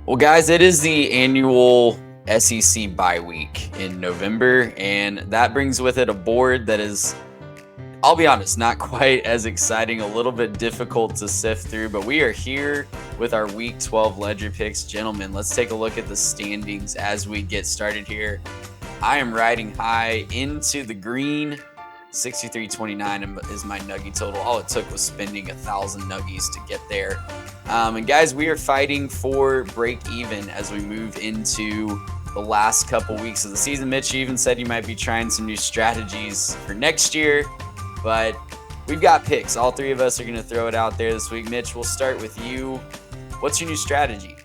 Well, guys, it is the annual SEC bye week in November, and that brings with it a board that is, I'll be honest, not quite as exciting, a little bit difficult to sift through, but we are here with our Week 12 Ledger picks. Gentlemen, let's take a look at the standings as we get started here. I am riding high into the green. 63.29 is my nuggie total. All it took was spending 1,000 nuggies to get there. And guys, we are fighting for break even as we move into the last couple weeks of the season. Mitch, you even said you might be trying some new strategies for next year, but we've got picks. All three of us are going to throw it out there this week. Mitch, we'll start with you. What's your new strategy?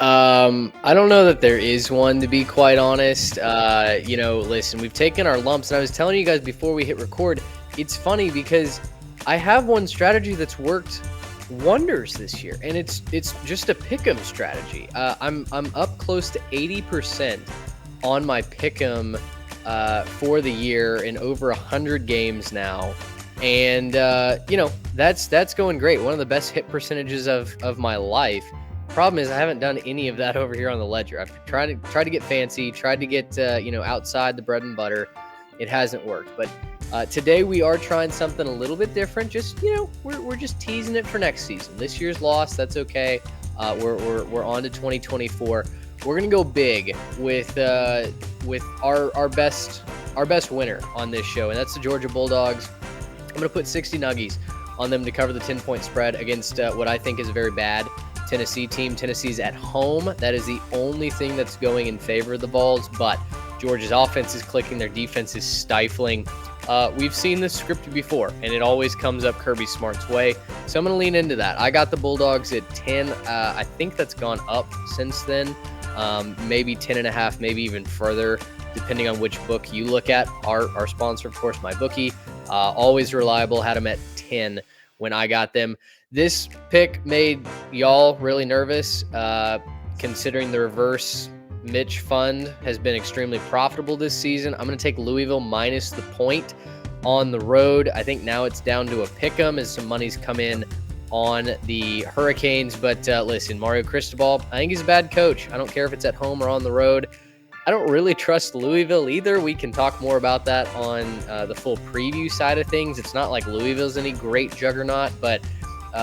I don't know that there is one, to be quite honest. Listen, we've taken our lumps, and I was telling you guys before we hit record, it's funny because I have one strategy that's worked wonders this year, and it's just a pick'em strategy. I'm up close to 80% on my pick'em for the year in over 100 games now. And that's going great. One of the best hit percentages of my life. Problem is, I haven't done any of that over here on the Ledger. I've tried to get fancy, tried to get outside the bread and butter. It hasn't worked. But today we are trying something a little bit different. Just we're just teasing it for next season. This year's lost. That's okay. We're on to 2024. We're gonna go big with our best winner on this show, and that's the Georgia Bulldogs. I'm gonna put 60 nuggies on them to cover the 10-point spread against what I think is a very bad Tennessee team. Tennessee's at home. That is the only thing that's going in favor of the Vols, but Georgia's offense is clicking. Their defense is stifling. We've seen this scripted before, and it always comes up Kirby Smart's way, so I'm going to lean into that. I got the Bulldogs at 10. I think that's gone up since then, maybe 10.5, maybe even further, depending on which book you look at. Our sponsor, of course, MyBookie, always reliable, had them at 10 when I got them. This pick made y'all really nervous, considering the reverse Mitch fund has been extremely profitable this season. I'm going to take Louisville minus the point on the road. I think now it's down to a pick'em as some money's come in on the Hurricanes. But listen, Mario Cristobal, I think he's a bad coach. I don't care if it's at home or on the road. I don't really trust Louisville either. We can talk more about that on the full preview side of things. It's not like Louisville's any great juggernaut, but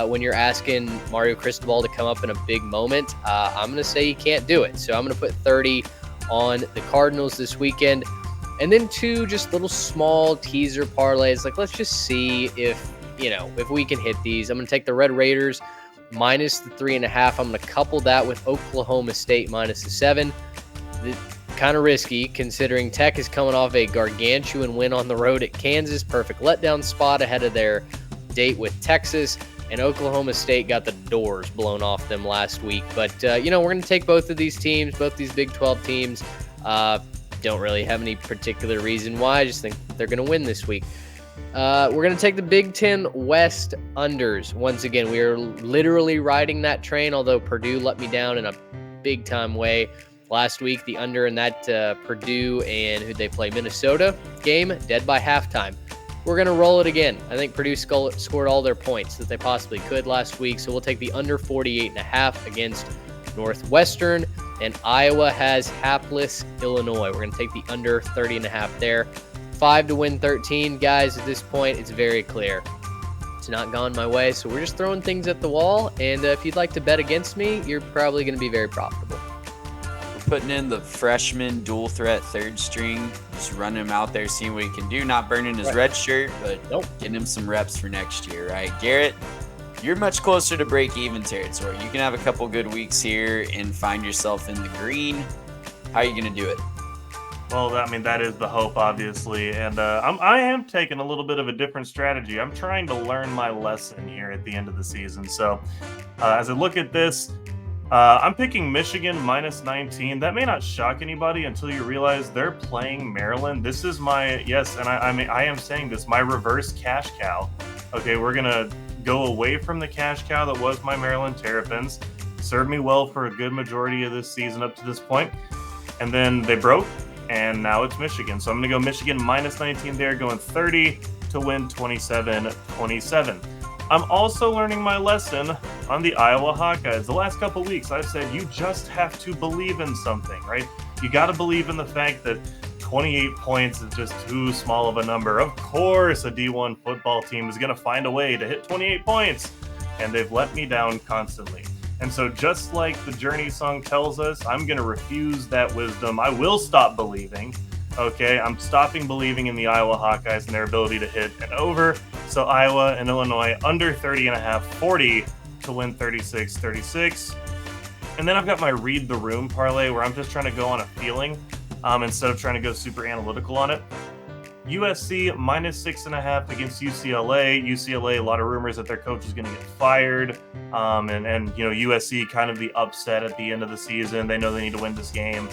when you're asking Mario Cristobal to come up in a big moment, I'm going to say he can't do it. So I'm going to put 30 on the Cardinals this weekend. And then two just little small teaser parlays. Like, let's just see if we can hit these. I'm going to take the Red Raiders minus the 3.5. I'm going to couple that with Oklahoma State minus the 7. Kind of risky considering Tech is coming off a gargantuan win on the road at Kansas. Perfect letdown spot ahead of their date with Texas. And Oklahoma State got the doors blown off them last week. But, we're going to take both of these teams, both these Big 12 teams. Don't really have any particular reason why. I just think they're going to win this week. We're going to take the Big 10 West unders. Once again, we are literally riding that train, although Purdue let me down in a big-time way. Last week, the under in that Purdue and who'd they play, Minnesota game, dead by halftime. We're going to roll it again. I think Purdue scored all their points that they possibly could last week, so we'll take the under 48.5 against Northwestern, and Iowa has hapless Illinois. We're going to take the under 30.5 there. 5 to win 13. Guys, at this point, it's very clear. It's not gone my way, so we're just throwing things at the wall, and if you'd like to bet against me, you're probably going to be very profitable. Putting in the freshman dual threat third string, just running him out there, seeing what he can do, not burning his red shirt, but getting him some reps for next year, right? Garrett, you're much closer to break-even territory. You can have a couple good weeks here and find yourself in the green. How are you going to do it? Well, I mean, that is the hope, obviously, and I am taking a little bit of a different strategy. I'm trying to learn my lesson here at the end of the season. So as I look at this, I'm picking Michigan minus 19. That may not shock anybody until you realize they're playing Maryland. This is I am saying this, my reverse cash cow. Okay, we're going to go away from the cash cow that was my Maryland Terrapins. Served me well for a good majority of this season up to this point. And then they broke, and now it's Michigan. So I'm going to go Michigan minus 19 there, going 30 to win 27-27. I'm also learning my lesson on the Iowa Hawkeyes. The last couple weeks, I've said you just have to believe in something, right? You got to believe in the fact that 28 points is just too small of a number. Of course, a D1 football team is going to find a way to hit 28 points, and they've let me down constantly. And so just like the Journey song tells us, I'm going to refuse that wisdom. I will stop believing. Okay, I'm stopping believing in the Iowa Hawkeyes and their ability to hit an over. So Iowa and Illinois under 30.5, 40 to win 36-36. And then I've got my read the room parlay where I'm just trying to go on a feeling instead of trying to go super analytical on it. USC minus 6.5 against UCLA. UCLA, a lot of rumors that their coach is going to get fired. And you know, USC kind of the upset at the end of the season. They know they need to win this game.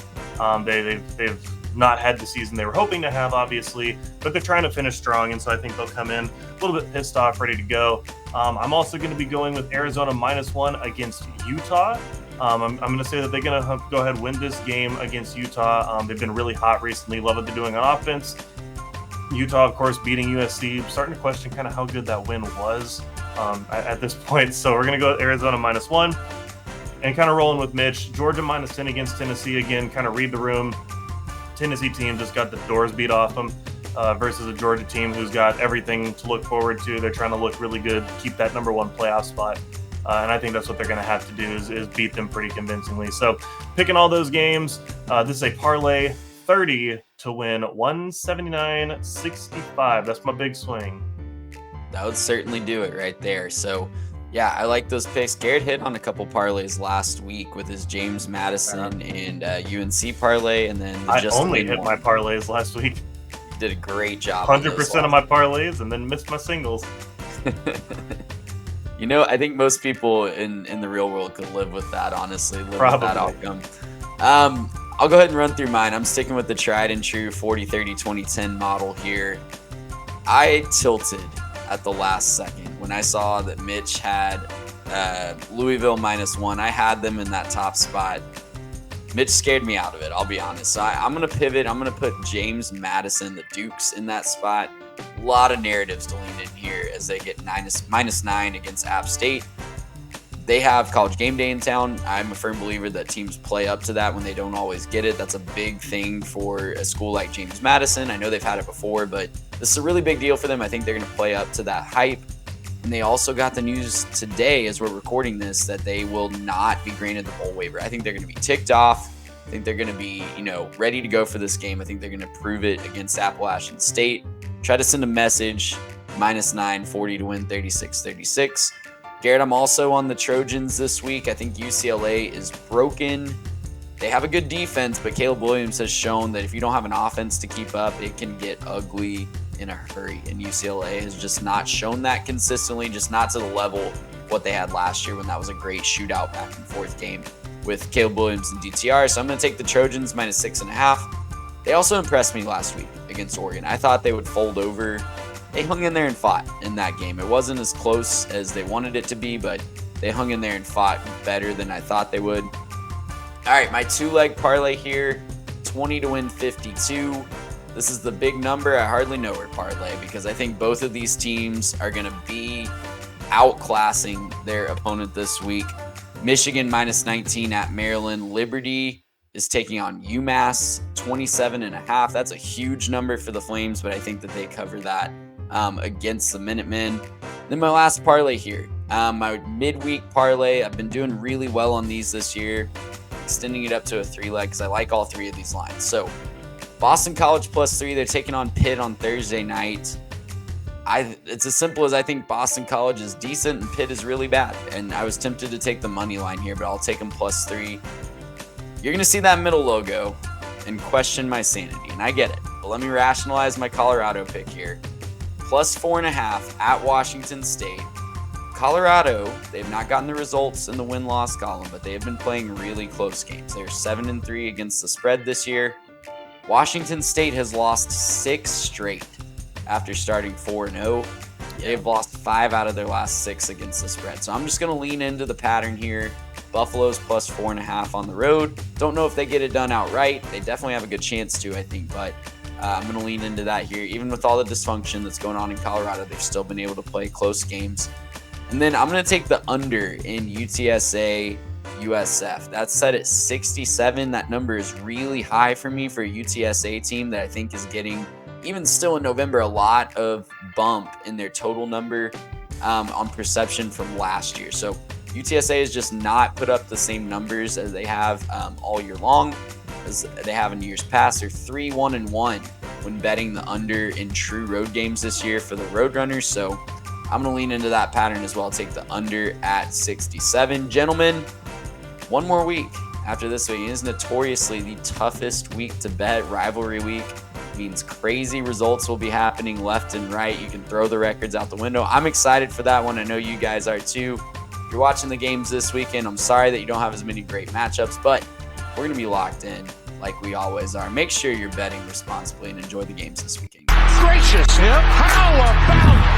They've not had the season they were hoping to have, obviously, but they're trying to finish strong, and so I think they'll come in a little bit pissed off, ready to go. I'm also going to be going with Arizona -1 against Utah. I'm going to say that they're going to go ahead and win this game against Utah. They've been really hot recently. Love what they're doing on offense. Utah, of course, beating USC. Starting to question kind of how good that win was at this point. So we're going to go with Arizona -1 and kind of rolling with Mitch. Georgia -10 against Tennessee. Again, kind of read the room. Tennessee team just got the doors beat off them versus a Georgia team who's got everything to look forward to. They're trying to look really good, keep that #1 playoff spot. And I think that's what they're going to have to do is beat them pretty convincingly. So picking all those games, this is a parlay 30 to win 179.65. That's my big swing. That would certainly do it right there. So, yeah, I like those picks. Garrett hit on a couple parlays last week with his James Madison and UNC parlay, and then I only hit my parlays last week. You did a great job. 100% of my parlays, and then missed my singles. You know, I think most people in the real world could live with that, honestly, live Probably. with that outcome. I'll go ahead and run through mine. I'm sticking with the tried and true 40-30-20-10 model here. I tilted at the last second when I saw that Mitch had Louisville -1. I had them in that top spot. Mitch scared me out of it, I'll be honest. So I'm going to pivot. I'm going to put James Madison, the Dukes, in that spot. A lot of narratives to lean in here as they get -9 against App State. They have College Game Day in town. I'm a firm believer that teams play up to that when they don't always get it. That's a big thing for a school like James Madison. I know they've had it before, but this is a really big deal for them. I think they're going to play up to that hype. And they also got the news today as we're recording this that they will not be granted the bowl waiver. I think they're going to be ticked off. I think they're going to be, ready to go for this game. I think they're going to prove it against Appalachian State. Try to send a message, -9, 40 to win 36-36. Garrett, I'm also on the Trojans this week. I think UCLA is broken. They have a good defense, but Caleb Williams has shown that if you don't have an offense to keep up, it can get ugly in a hurry. And UCLA has just not shown that consistently, just not to the level of what they had last year when that was a great shootout back and forth game with Caleb Williams and DTR. So I'm going to take the Trojans -6.5. They also impressed me last week against Oregon. I thought they would fold over. They hung in there and fought in that game. It wasn't as close as they wanted it to be, but they hung in there and fought better than I thought they would. All right, my 2-leg parlay here, 20 to win 52. This is the big number. I hardly know where parlay because I think both of these teams are going to be outclassing their opponent this week. Michigan -19 at Maryland. Liberty is taking on UMass, 27.5. That's a huge number for the Flames, but I think that they cover that against the Minutemen. Then my last parlay here, my midweek parlay. I've been doing really well on these this year, extending it up to a 3-leg because I like all three of these lines. So Boston College +3, they're taking on Pitt on Thursday night. It's as simple as I think Boston College is decent and Pitt is really bad. And I was tempted to take the money line here, but I'll take them +3. You're going to see that middle logo and question my sanity, and I get it. But let me rationalize my Colorado pick here. +4.5 at Washington State. Colorado, they've not gotten the results in the win-loss column, but they have been playing really close games. They're 7-3 against the spread this year. Washington State has lost 6 straight after starting 4-0. They've lost 5 out of their last 6 against the spread. So I'm just going to lean into the pattern here. Buffalo's +4.5 on the road. Don't know if they get it done outright. They definitely have a good chance to, I think, but I'm going to lean into that here. Even with all the dysfunction that's going on in Colorado, they've still been able to play close games. And then I'm going to take the under in UTSA USF. That's set at 67. That number is really high for me for a UTSA team that I think is getting, even still in November, a lot of bump in their total number on perception from last year. So UTSA has just not put up the same numbers as they have all year long, as they have in years past. They're 3-1-1 when betting the under in true road games this year for the Roadrunners. So I'm going to lean into that pattern as well. Take the under at 67. Gentlemen, one more week after this week. It is notoriously the toughest week to bet. Rivalry week means crazy results will be happening left and right. You can throw the records out the window. I'm excited for that one. I know you guys are too. If you're watching the games this weekend, I'm sorry that you don't have as many great matchups, but we're going to be locked in like we always are. Make sure you're betting responsibly and enjoy the games this weekend. Gracious, how about